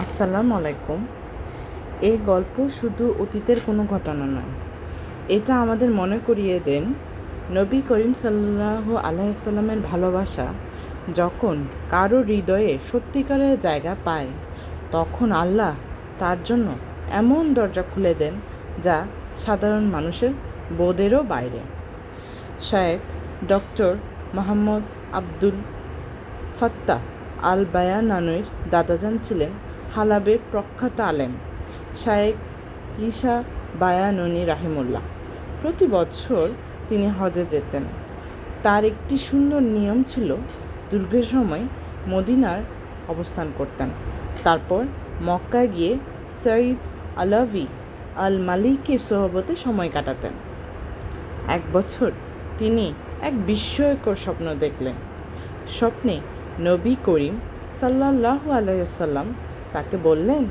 আসসালামু আলাইকুম। এই গল্প শুধু অতীতের কোনো ঘটনা নয়, এটা আমাদের মনে করিয়ে দেন নবী করিম সাল্লাল্লাহু আলাইহি ওয়াসাল্লামের ভালোবাসা যখন কারো হৃদয়ে সত্যিকারের জায়গা পায়, তখন আল্লাহ তার জন্য এমন দরজা খুলে দেন যা সাধারণ মানুষের বোধেরও বাইরে। শায়েখ doctor Muhammad Abdul Fattah al বায়ানানুর দাদাজান ছিলেন হালাবের প্রখ্যাত আলেম শায়েখ ঈসা বায়ানুনি রাহিমুল্লাহ। প্রতি বছর তিনি হজে যেতেন। তার একটি সুন্দর নিয়ম ছিল, দুর্গের সময় মদিনার অবস্থান করতেন, তারপর মক্কায় গিয়ে সঈদ আলাভি আল মালিকের সোহবতে সময় কাটাতেন। এক বছর তিনি এক বিস্ময়কর স্বপ্ন দেখলেন। স্বপ্নে নবী করিম সাল্লাল্লাহু আলাইহি ওয়াসাল্লাম তাকে বললেন,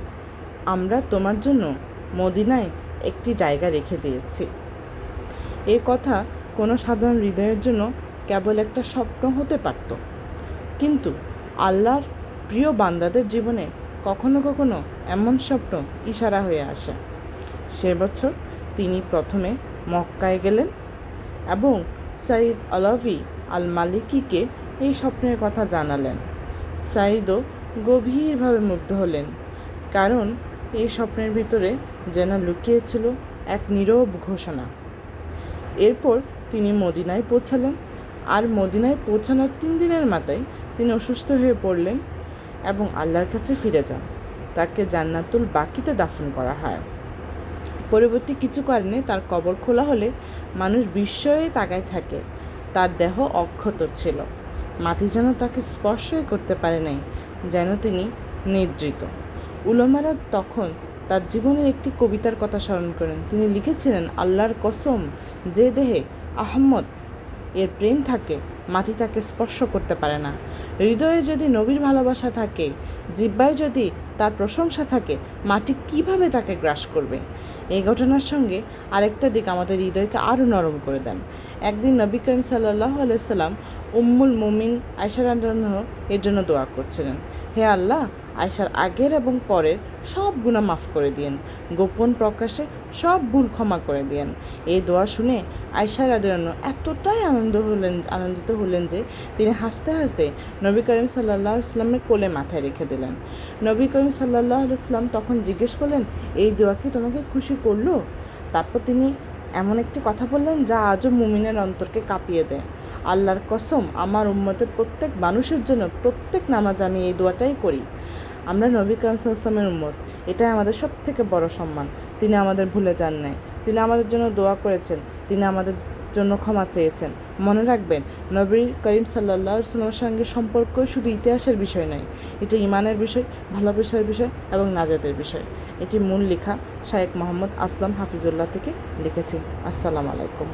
আমরা তোমার জন্য মদিনায় একটি জায়গা রেখে দিয়েছি। এ কথা কোনো সাধারণ হৃদয়ের জন্য কেবল একটা স্বপ্ন হতে পারত, কিন্তু আল্লাহর প্রিয় বান্দাদের জীবনে কখনো কখনো এমন স্বপ্ন ইশারা হয়ে আসে। সে বছর তিনি প্রথমে মক্কায় গেলেন এবং সঈদ আলাভি আল মালিকিকে এই স্বপ্নের কথা জানালেন। সাঈদও গভীরভাবে মুগ্ধ হলেন, কারণ এই স্বপ্নের ভিতরে যেন লুকিয়েছিল এক নীরব ঘোষণা। এরপর তিনি মদিনায় পৌঁছালেন, আর মদিনায় পৌঁছানোর 3 দিনের মাথায় তিনি অসুস্থ হয়ে পড়লেন এবং আল্লাহর কাছে ফিরে যান। তাকে জান্নাতুল বাকিতে দাফন করা হয়। পরবর্তী কিছু কারণে তার কবর খোলা হলে মানুষ বিস্ময়ে তাকায় থাকে। তার দেহ অক্ষত ছিল, মাটি যেন তাকে স্পর্শই করতে পারে নাই, যেন তিনি নিদ্রিত। উলামারা তখন তার জীবনের একটি কবিতার কথা স্মরণ করেন। তিনি লিখেছিলেন, আল্লাহর কসম, যে দেহে আহমদ এর প্রেম থাকে, মাটি তাকে স্পর্শ করতে পারে না। হৃদয়ে যদি নবীর ভালোবাসা থাকে, জিহ্বায় যদি তার প্রশংসা থাকে, মাটি কিভাবে তাকে গ্রাস করবে? এই ঘটনার সঙ্গে আরেকটা দিক আমাদের হৃদয়কে আরও নরম করে দেন। একদিন নবী করিম সাল্লাল্লাহু আলাইহি ওয়াসাল্লাম উম্মুল মুমিন আয়েশা রাদিয়াল্লাহু এর জন্য দোয়া করছিলেন, হে আল্লাহ, আয়েশার আগের এবং পরের সব গুনাহ মাফ করে দিয়েন, গোপন প্রকাশে সব ভুল ক্ষমা করে দিয়েন। এই দোয়া শুনে আয়েশা রাদিয়াল্লাহু এতটাই আনন্দিত হলেন যে তিনি হাসতে হাসতে নবী করিম সাল্লাল্লাহু আলাইহি ওয়াসাল্লামের কোলে মাথায় রেখে দিলেন। নবী করিম সাল্লাল্লাহু আলাইহি ওয়াসাল্লাম তখন জিজ্ঞেস করলেন, এই দোয়া কি তোমাকে খুশি করলো? তারপর তিনি এমন একটি কথা বললেন যা আজও মুমিনের অন্তরকে কাঁপিয়ে দেয়, আল্লাহর কসম, আমার উম্মতের প্রত্যেক মানুষের জন্য প্রত্যেক নামাজ আমি এই দোয়াটাই করি। আমরা নবী করিম সাল্লাল্লাহু আলাইহি ওয়াসাল্লামের উম্মত, এটাই আমাদের সবথেকে বড় সম্মান। তিনি আমাদের ভুলে যান নাই, তিনি আমাদের জন্য দোয়া করেছেন, তিনি আমাদের জন্য ক্ষমা চেয়েছেন। মনে রাখবেন, নবী করিম সাল্লাল্লাহু আলাইহি ওয়াসাল্লামের সঙ্গে সম্পর্ক শুধু ইতিহাসের বিষয় নয়, এটি ঈমানের বিষয়, ভালোবাসার বিষয় এবং নাজাতের বিষয়। এটি মূল লেখা শায়েখ মোহাম্মদ আসলাম হাফিজুল্লাহ থেকে লিখেছি। আসসালামু আলাইকুম।